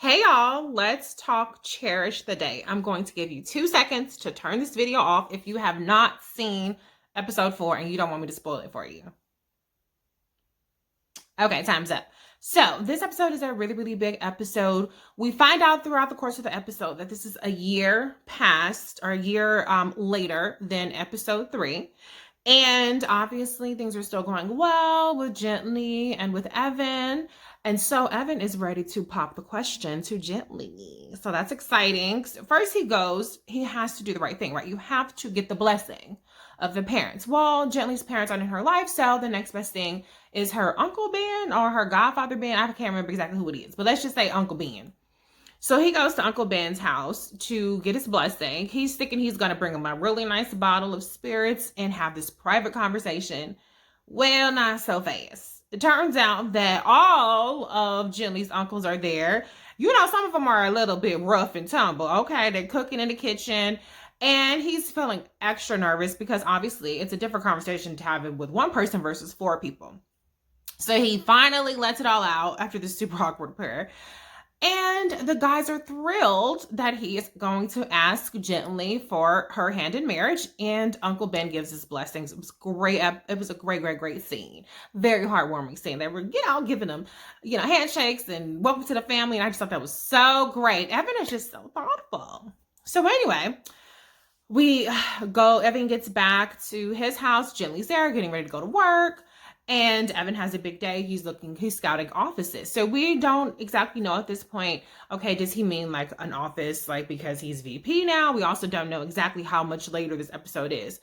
Hey y'all, let's talk Cherish the Day. I'm going to give you 2 seconds to turn this video off if you have not seen episode 4 and you don't want me to spoil it for you. Okay, time's up. So this episode is a really, really big episode. We find out throughout the course of the episode that this is a year past or a year later than episode 3. And obviously things are still going well with Gently and with Evan. And so Evan is ready to pop the question to Gently. So that's exciting. First he has to do the right thing, right? You have to get the blessing of the parents. Well, Gently's parents aren't in her life, so the next best thing is her Uncle Ben or her godfather Ben. I can't remember exactly who it is, but let's just say Uncle Ben. So he goes to Uncle Ben's house to get his blessing. He's thinking he's going to bring him a really nice bottle of spirits and have this private conversation. Well, not so fast. It turns out that all of Gently's uncles are there. You know, some of them are a little bit rough and tumble. Okay, they're cooking in the kitchen. And he's feeling extra nervous because obviously it's a different conversation to have it with one person versus 4 people. So he finally lets it all out after this super awkward prayer. And the guys are thrilled that he is going to ask Gently for her hand in marriage. And Uncle Ben gives his blessings. It was great. It was a great, great, great scene. Very heartwarming scene. They were, giving them, handshakes and welcome to the family. And I just thought that was so great. Evan is just so thoughtful. So anyway, Evan gets back to his house. Gently's there getting ready to go to work. And Evan has a big day. He's scouting offices. So we don't exactly know at this point, okay, does he mean like an office, like because he's VP now? We also don't know exactly how much later this episode is.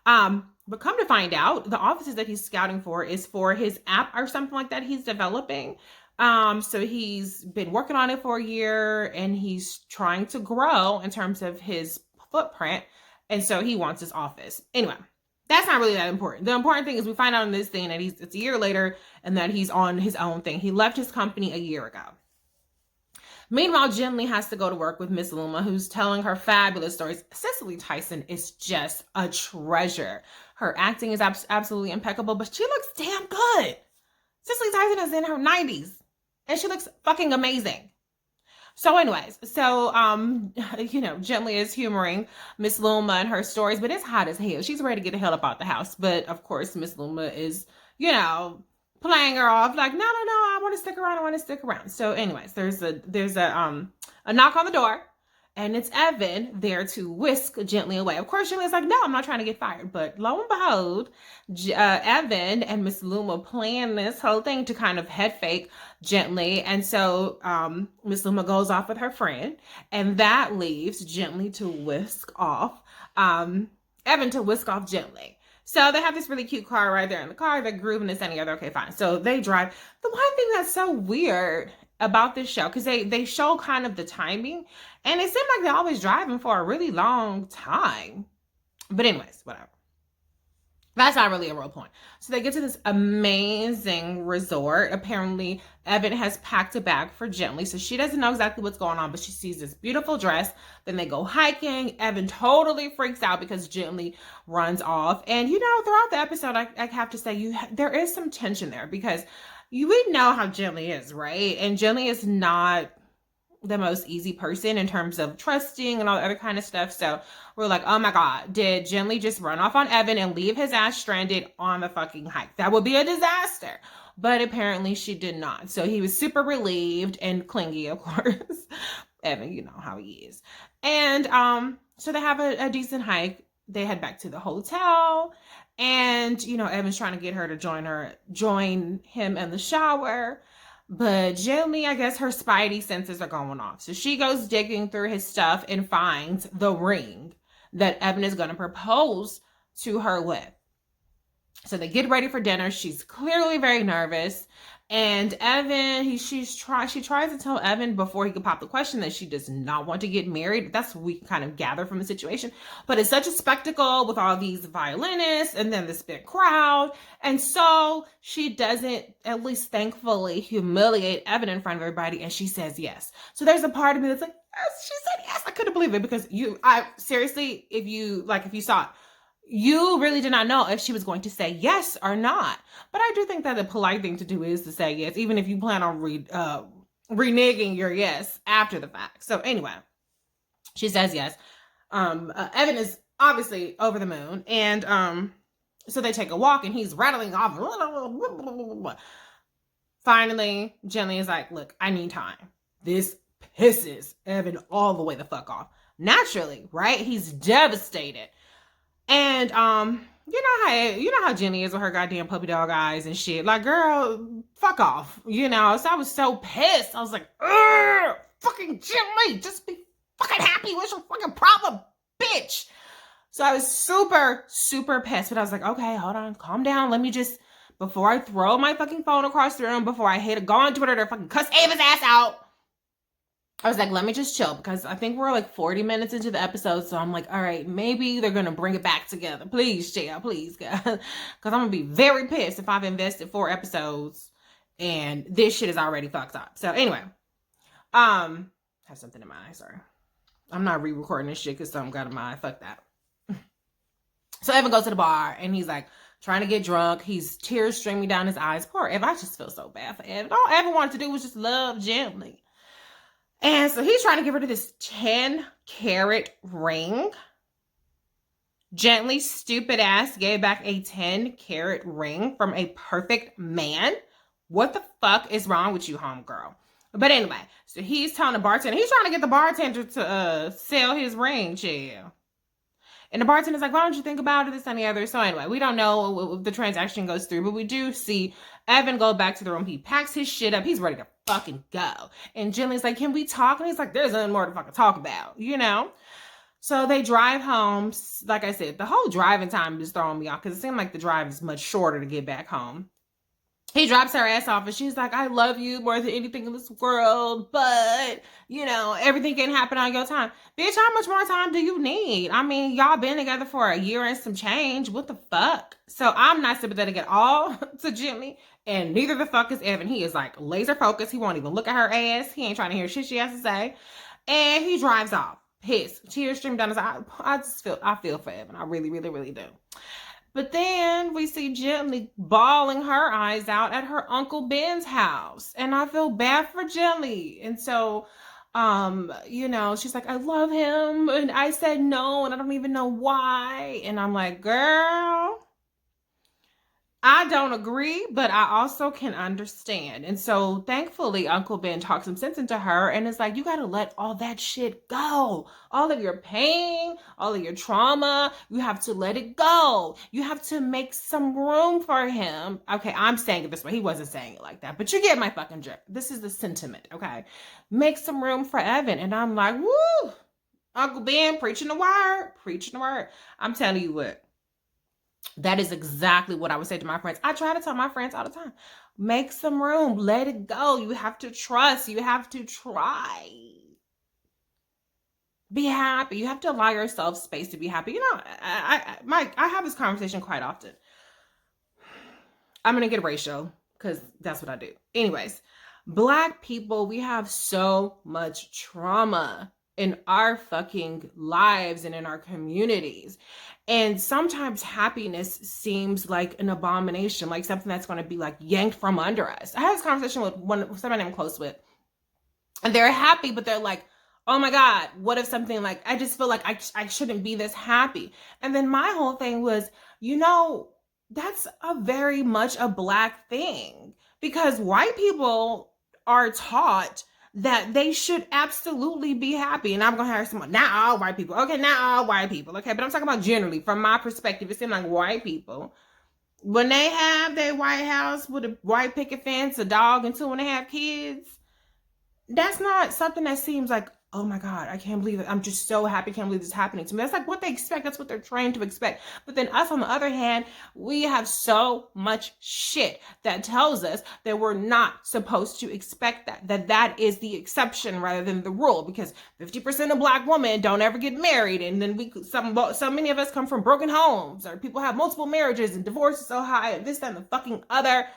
But come to find out, the offices that he's scouting for is for his app or something like that he's developing. So he's been working on it for a year and he's trying to grow in terms of his footprint. And so he wants his office. Anyway. That's not really that important. The important thing is we find out in this thing that it's a year later and that he's on his own thing. He left his company a year ago. Meanwhile, Gently has to go to work with Miss Luma, who's telling her fabulous stories. Cicely Tyson is just a treasure. Her acting is absolutely impeccable, but she looks damn good. Cicely Tyson is in her 90s, and she looks fucking amazing. So anyways, Gently is humoring Miss Luma and her stories, but it's hot as hell. She's ready to get the hell up out the house. But of course, Miss Luma is, playing her off like, no, I want to stick around. So anyways, there's a knock on the door. And it's Evan there to whisk Gently away. Of course, Gently's like, no, I'm not trying to get fired. But lo and behold, Evan and Miss Luma plan this whole thing to kind of head fake Gently. And so Miss Luma goes off with her friend. And that leaves Gently to whisk off, Evan to whisk off Gently. So they have this really cute car right there in the car. They're grooving this and the other. Okay, fine. So they drive. The one thing that's so weird about this show, because they show kind of the timing, and it seemed like they're always driving for a really long time. But anyways, whatever. That's not really a real point. So they get to this amazing resort. Apparently, Evan has packed a bag for Gently, so she doesn't know exactly what's going on, but she sees this beautiful dress. Then they go hiking. Evan totally freaks out because Gently runs off. And, throughout the episode, I have to say, there is some tension there because we know how Gently is, right? And Gently is not the most easy person in terms of trusting and all the other kind of stuff. So we're like, oh my God, did Gently just run off on Evan and leave his ass stranded on the fucking hike? That would be a disaster. But apparently she did not. So he was super relieved and clingy, of course. Evan, you know how he is. And so they have a decent hike. They head back to the hotel. And, Evan's trying to get her to join him in the shower. But Gently, I guess her spidey senses are going off. So she goes digging through his stuff and finds the ring that Evan is going to propose to her with. So they get ready for dinner. She's clearly very nervous. And Evan, she tries to tell Evan before he could pop the question that she does not want to get married. That's what we kind of gather from the situation. But it's such a spectacle with all these violinists and then this big crowd. And so she doesn't, at least thankfully, humiliate Evan in front of everybody. And she says yes. So there's a part of me that's like, yes, she said yes. I couldn't believe it because seriously, if you saw it, you really did not know if she was going to say yes or not. But I do think that the polite thing to do is to say yes, even if you plan on reneging your yes after the fact. So anyway, she says yes. Evan is obviously over the moon, and so they take a walk, and he's rattling off. Finally, Jenny is like, look, I need time. This pisses Evan all the way the fuck off. Naturally, right? He's devastated. And you know how Jenny is with her goddamn puppy dog eyes and shit. Like, girl, fuck off. So I was so pissed. I was like, fucking Jenny, just be fucking happy. What's your fucking problem, bitch? So I was super, super pissed. But I was like, okay, hold on, calm down. Let me just, before I throw my fucking phone across the room, before I go on Twitter to fucking cuss Ava's ass out, I was like, let me just chill, because I think we're like 40 minutes into the episode. So I'm like, all right, maybe they're going to bring it back together. Please, chill, please, guys. Because I'm going to be very pissed if I've invested 4 episodes and this shit is already fucked up. So anyway, have something in my eye, sorry. I'm not re-recording this shit because something got in my eye. Fuck that. So Evan goes to the bar and he's like trying to get drunk. He's tears streaming down his eyes. Poor Evan. I just feel so bad for Evan. All Evan wanted to do was just love gently. And so he's trying to give her this 10-carat ring. Gently, stupid ass gave back a 10-carat ring from a perfect man. What the fuck is wrong with you, homegirl? But anyway, so he's telling the bartender, he's trying to get the bartender to sell his ring, chill. And the bartender's like, why don't you think about it, this and the other? So anyway, we don't know if the transaction goes through, but we do see Evan go back to the room. He packs his shit up. He's ready to fucking go. And Jenny's like, can we talk? And he's like, there's nothing more to fucking talk about, So they drive home. Like I said, the whole driving time is throwing me off because it seemed like the drive is much shorter to get back home. He drops her ass off and she's like, I love you more than anything in this world, but, everything can happen on your time. Bitch, how much more time do you need? I mean, y'all been together for a year and some change. What the fuck? So I'm not sympathetic at all to Jimmy, and neither the fuck is Evan. He is like laser focused. He won't even look at her ass. He ain't trying to hear shit she has to say. And he drives off. Pissed. Tears stream down his eye. I feel for Evan. I really, really, really do. But then we see Jenny bawling her eyes out at her Uncle Ben's house. And I feel bad for Jenny. And so, she's like, I love him. And I said no, and I don't even know why. And I'm like, girl, I don't agree, but I also can understand. And so thankfully, Uncle Ben talks some sense into her and is like, you got to let all that shit go. All of your pain, all of your trauma, you have to let it go. You have to make some room for him. Okay, I'm saying it this way. He wasn't saying it like that, but you get my fucking drift. This is the sentiment, okay? Make some room for Evan. And I'm like, woo, Uncle Ben, preaching the word, preaching the word. I'm telling you what. That is exactly what I would say to my friends. I try to tell my friends all the time, make some room, let it go. You have to trust. You have to try. Be happy. You have to allow yourself space to be happy. I have this conversation quite often. I'm going to get a ratio because that's what I do. Anyways, Black people, we have so much trauma in our fucking lives and in our communities. And sometimes happiness seems like an abomination, like something that's going to be like yanked from under us. I had this conversation with somebody I'm close with, and they're happy, but they're like, oh my God, what if something like, I just feel like I shouldn't be this happy. And then my whole thing was, that's a very much a Black thing, because white people are taught that they should absolutely be happy. And I'm going to have someone, not all white people. Okay, not all white people. Okay, but I'm talking about generally, from my perspective, it seems like white people, when they have their White House with a white picket fence, a dog, and 2.5 kids, that's not something that seems like, oh my God, I can't believe it. I'm just so happy. Can't believe this is happening to me. That's like what they expect. That's what they're trained to expect. But then us, on the other hand, we have so much shit that tells us that we're not supposed to expect that is the exception rather than the rule, because 50% of Black women don't ever get married. And then so many of us come from broken homes, or people have multiple marriages and divorce is so high and this, that, and the fucking other.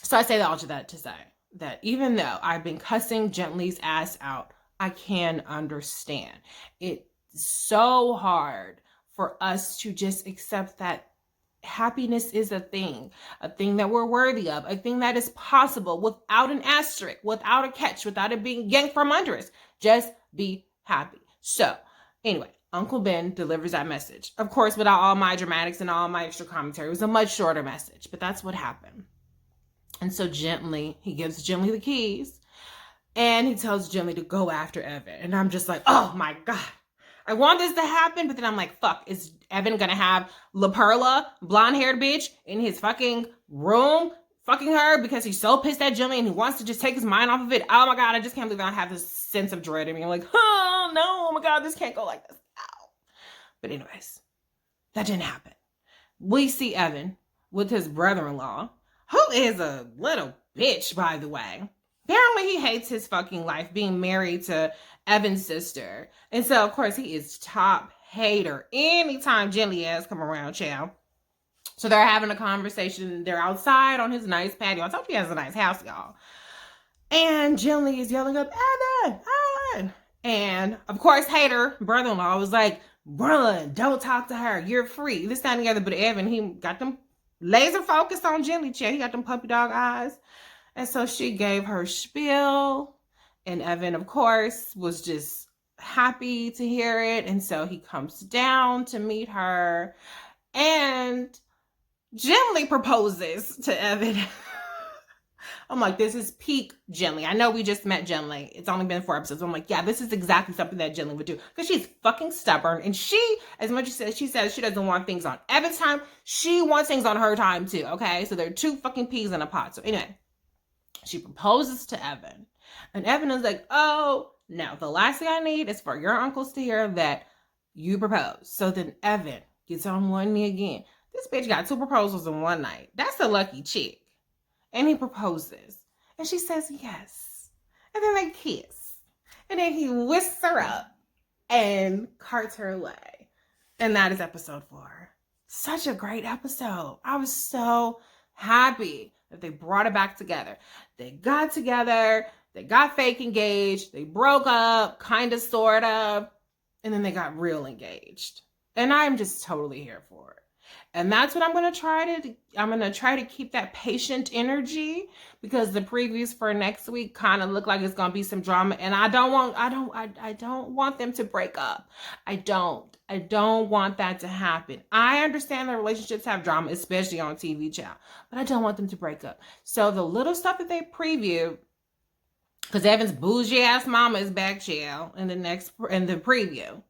So I say all of that to say that even though I've been cussing Gently's ass out, I can understand. It's so hard for us to just accept that happiness is a thing that we're worthy of, a thing that is possible without an asterisk, without a catch, without it being yanked from under us. Just be happy. So anyway, Uncle Ben delivers that message. Of course, without all my dramatics and all my extra commentary. It was a much shorter message, but that's what happened. And so he gives Gently the keys, and he tells Gently to go after Evan. And I'm just like, oh my God. I want this to happen, but then I'm like, fuck, is Evan gonna have La Perla, blonde-haired bitch, in his fucking room fucking her because he's so pissed at Gently and he wants to just take his mind off of it? Oh my God, I just can't believe I have this sense of dread in me. I'm like, oh no, oh my God, this can't go like this. Ow. But anyways, that didn't happen. We see Evan with his brother-in-law, who is a little bitch, by the way. Apparently he hates his fucking life being married to Evan's sister. And so, of course, he is top hater anytime Gently ass come around, child. So they're having a conversation. They're outside on his nice patio. I told you he has a nice house, y'all. And Gently is yelling up, Evan, Evan. And, of course, hater, brother-in-law, was like, run, don't talk to her. You're free. This time together, but Evan, he got them laser focused on Gently, child. He got them puppy dog eyes. And so she gave her spiel, and Evan, of course, was just happy to hear it. And so he comes down to meet her, and Gently proposes to Evan. I'm like, this is peak Gently. I know we just met Gently. It's only been 4 episodes. I'm like, yeah, this is exactly something that Gently would do. Because she's fucking stubborn. And as much as she says she doesn't want things on Evan's time, she wants things on her time too, okay? So they're 2 fucking peas in a pot. So anyway, she proposes to Evan. And Evan is like, oh, no, the last thing I need is for your uncles to hear that you proposed. So then Evan gets on one knee again. This bitch got 2 proposals in one night. That's a lucky chick. And he proposes. And she says yes. And then they kiss. And then he whisks her up and carts her away. And that is episode 4. Such a great episode. I was so happy that they brought it back together. They got together, they got fake engaged, they broke up, kind of, sort of, and then they got real engaged. And I'm just totally here for it. And that's what I'm going to try to keep that patient energy, because the previews for next week kind of look like it's going to be some drama, and I don't want them to break up. I don't want that to happen. I understand that relationships have drama, especially on TV, child, but I don't want them to break up. So the little stuff that they preview, because Evan's bougie ass mama is back, child, in the preview,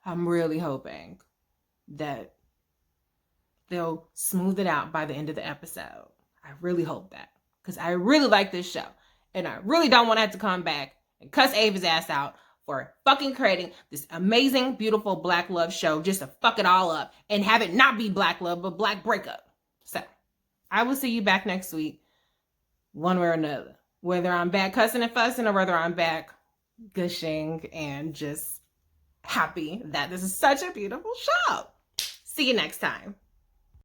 I'm really hoping that they'll smooth it out by the end of the episode. I really hope that, because I really like this show, and I really don't want to have to come back and cuss Ava's ass out for fucking creating this amazing, beautiful Black love show just to fuck it all up and have it not be Black love, but Black breakup. So I will see you back next week, one way or another, whether I'm back cussing and fussing or whether I'm back gushing and just happy that this is such a beautiful show. See you next time.